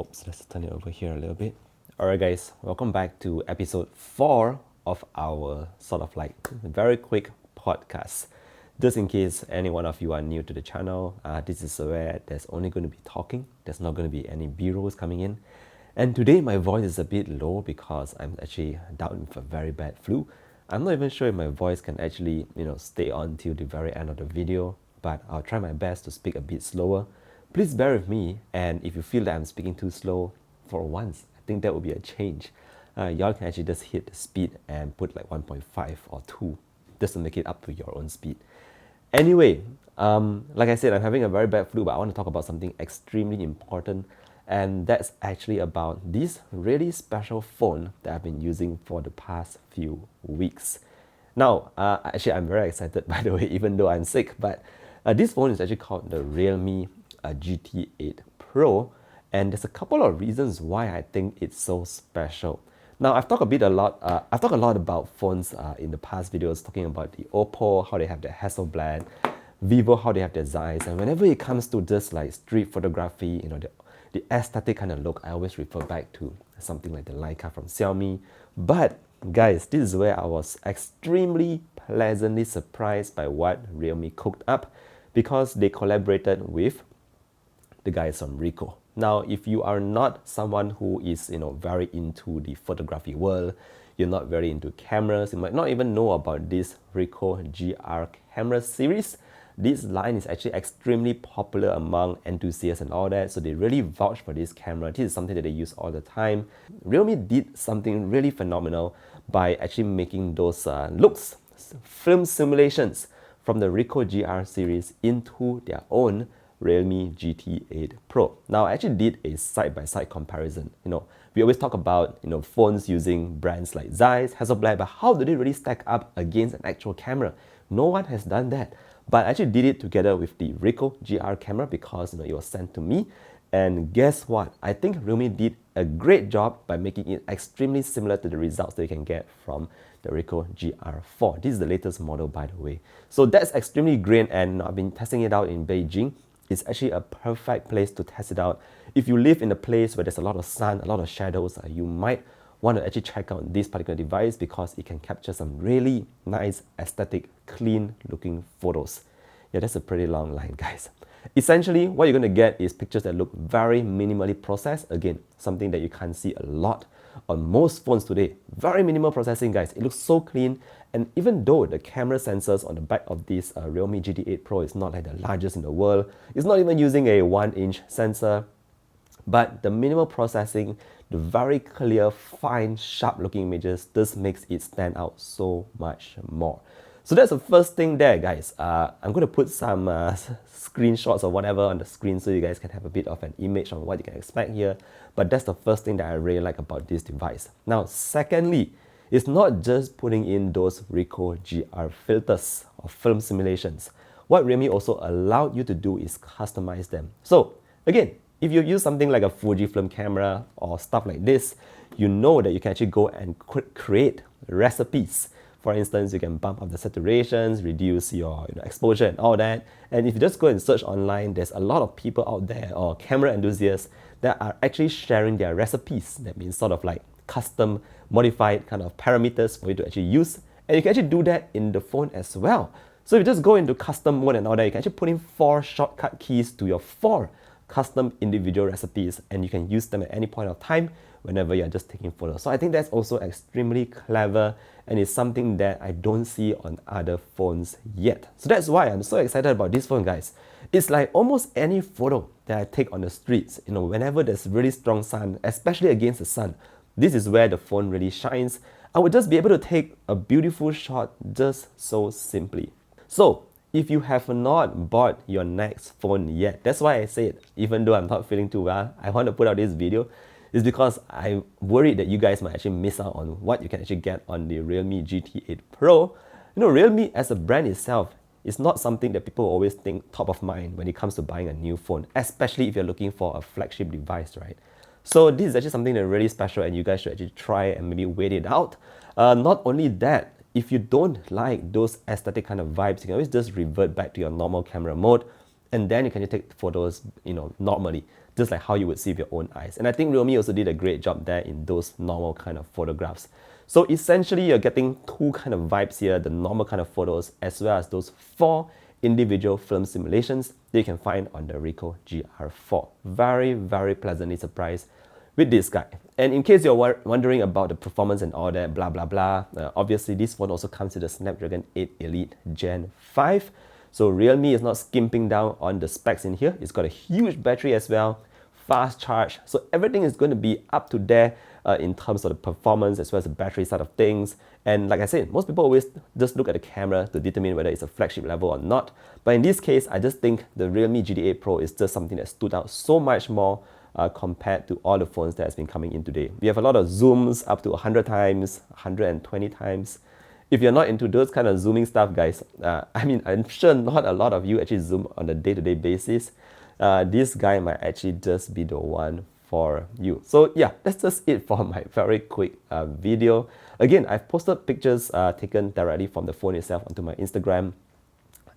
Oops, let's turn it over here a little bit. Alright guys, welcome back to episode 4 of our sort of like very quick podcast. Just in case any one of you are new to the channel, this is where there's only going to be talking. There's not going to be any B-rolls coming in. And today my voice is a bit low because I'm actually down with a very bad flu. I'm not even sure if my voice can actually, stay on till the very end of the video, but I'll try my best to speak a bit slower. Please bear with me, and if you feel that I'm speaking too slow for once, I think that would be a change. Y'all can actually just hit the speed and put like 1.5 or 2 just to make it up to your own speed. Anyway, like I said, I'm having a very bad flu, but I want to talk about something extremely important, and that's actually about this really special phone that I've been using for the past few weeks. Now, actually, I'm very excited, by the way, even though I'm sick, but this phone is actually called the Realme GT8 Pro, and there's a couple of reasons why I think it's so special. Now, I've talked a lot about phones in the past videos, talking about the Oppo, how they have the Hasselblad, Vivo, how they have their Zeiss, and whenever it comes to just like street photography, the aesthetic kind of look, I always refer back to something like the Leica from Xiaomi. But guys, this is where I was extremely pleasantly surprised by what Realme cooked up, because they collaborated with the guys from Ricoh. Now, if you are not someone who is very into the photography world, you're not very into cameras, you might not even know about this Ricoh GR camera series. This line is actually extremely popular among enthusiasts and all that, so they really vouch for this camera. This is something that they use all the time. Realme did something really phenomenal by actually making those looks, film simulations from the Ricoh GR series into their own Realme GT8 Pro. Now, I actually did a side-by-side comparison. We always talk about phones using brands like Zeiss, Hasselblad, but how do they really stack up against an actual camera? No one has done that. But I actually did it together with the Ricoh GR camera because it was sent to me. And guess what? I think Realme did a great job by making it extremely similar to the results that you can get from the Ricoh GR4. This is the latest model, by the way. So that's extremely great, and I've been testing it out in Beijing. It's actually a perfect place to test it out. If you live in a place where there's a lot of sun, a lot of shadows, you might want to actually check out this particular device because it can capture some really nice, aesthetic, clean looking photos. Yeah, that's a pretty long line, guys. Essentially, what you're going to get is pictures that look very minimally processed. Again, something that you can't see a lot on most phones today. Very minimal processing, guys. It looks so clean. And even though the camera sensors on the back of this Realme GT8 Pro is not like the largest in the world, it's not even using a 1-inch sensor, but the minimal processing, the very clear, fine, sharp-looking images, this makes it stand out so much more. So that's the first thing there, guys. I'm going to put some screenshots or whatever on the screen so you guys can have a bit of an image on what you can expect here. But that's the first thing that I really like about this device. Now, secondly, it's not just putting in those Ricoh GR filters or film simulations. What Realme also allowed you to do is customize them. So again, if you use something like a Fujifilm camera or stuff like this, you know that you can actually go and create recipes. For instance, you can bump up the saturations, reduce your exposure and all that. And if you just go and search online, there's a lot of people out there or camera enthusiasts that are actually sharing their recipes. That means sort of like custom modified kind of parameters for you to actually use. And you can actually do that in the phone as well. So if you just go into custom mode and all that, you can actually put in 4 shortcut keys to your 4 custom individual recipes, and you can use them at any point of time whenever you're just taking photos. So I think that's also extremely clever, and it's something that I don't see on other phones yet. So that's why I'm so excited about this phone, guys. It's like almost any photo that I take on the streets, whenever there's really strong sun, especially against the sun, this is where the phone really shines. I would just be able to take a beautiful shot just so simply. So if you have not bought your next phone yet, that's why I said, even though I'm not feeling too well, I want to put out this video, is because I'm worried that you guys might actually miss out on what you can actually get on the Realme GT8 Pro. Realme as a brand itself is not something that people always think top of mind when it comes to buying a new phone, especially if you're looking for a flagship device, right? So this is actually something that's really special, and you guys should actually try and maybe wait it out. Not only that, if you don't like those aesthetic kind of vibes, you can always just revert back to your normal camera mode, and then you can just take photos, normally. just like how you would see with your own eyes. And I think Realme also did a great job there in those normal kind of photographs. So essentially, you're getting two kind of vibes here, the normal kind of photos, as well as those 4 individual film simulations that you can find on the Ricoh GR4. Very, very pleasantly surprised with this guy. And in case you're wondering about the performance and all that, blah, blah, blah, obviously this phone also comes with the Snapdragon 8 Elite Gen 5. So Realme is not skimping down on the specs in here. It's got a huge battery as well, fast charge. So everything is going to be up to there in terms of the performance as well as the battery side of things. And like I said, most people always just look at the camera to determine whether it's a flagship level or not. But in this case, I just think the Realme GT8 Pro is just something that stood out so much more compared to all the phones that has been coming in today. We have a lot of zooms up to 100 times, 120 times. If you're not into those kind of zooming stuff, guys, I mean, I'm sure not a lot of you actually zoom on a day-to-day basis. This guy might actually just be the one for you. So yeah, that's just it for my very quick video. Again, I've posted pictures taken directly from the phone itself onto my Instagram.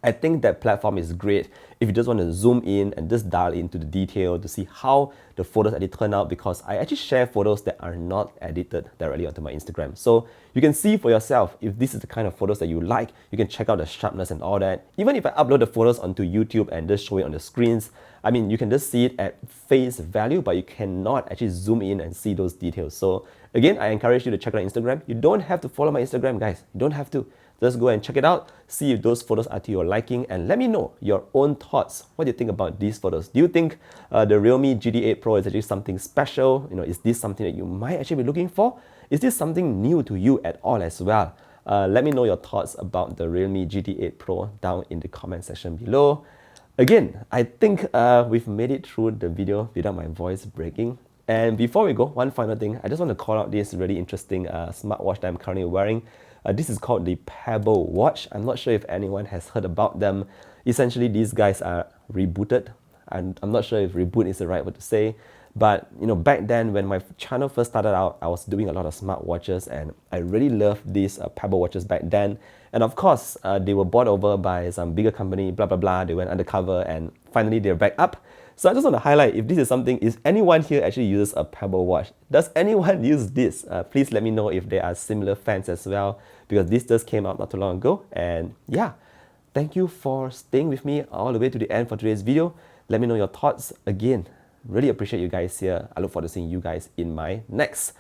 I think that platform is great if you just want to zoom in and just dial into the detail to see how the photos actually turn out, because I actually share photos that are not edited directly onto my Instagram. So you can see for yourself if this is the kind of photos that you like. You can check out the sharpness and all that. Even if I upload the photos onto YouTube and just show it on the screens, I mean, you can just see it at face value, but you cannot actually zoom in and see those details. So again, I encourage you to check out Instagram. You don't have to follow my Instagram, guys. You don't have to. Just go and check it out, see if those photos are to your liking, and let me know your own thoughts. What do you think about these photos? Do you think the Realme GT8 Pro is actually something special? You know, is this something that you might actually be looking for? Is this something new to you at all as well? Let me know your thoughts about the Realme GT8 Pro down in the comment section below. Again, I think we've made it through the video without my voice breaking. And before we go, one final thing, I just want to call out this really interesting smartwatch that I'm currently wearing. This is called the Pebble watch. I'm not sure if anyone has heard about them. Essentially, these guys are rebooted. And I'm not sure if reboot is the right word to say. But you know, back then when my channel first started out, I was doing a lot of smartwatches, and I really loved these Pebble watches back then. And of course, they were bought over by some bigger company, blah, blah, blah. They went undercover and finally they're back up. So I just want to highlight, if this is something, is anyone here actually uses a Pebble watch? Does anyone use this? Please let me know if there are similar fans as well, because this just came out not too long ago. And yeah, thank you for staying with me all the way to the end for today's video. Let me know your thoughts. Again, really appreciate you guys here. I look forward to seeing you guys in my next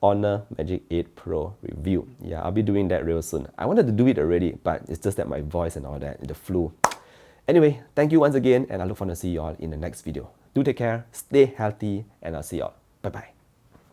Honor Magic 8 Pro review. Yeah, I'll be doing that real soon. I wanted to do it already, but it's just that my voice and all that, the flu. Anyway, thank you once again, and I look forward to see you all in the next video. Do take care, stay healthy, and I'll see you all. Bye-bye.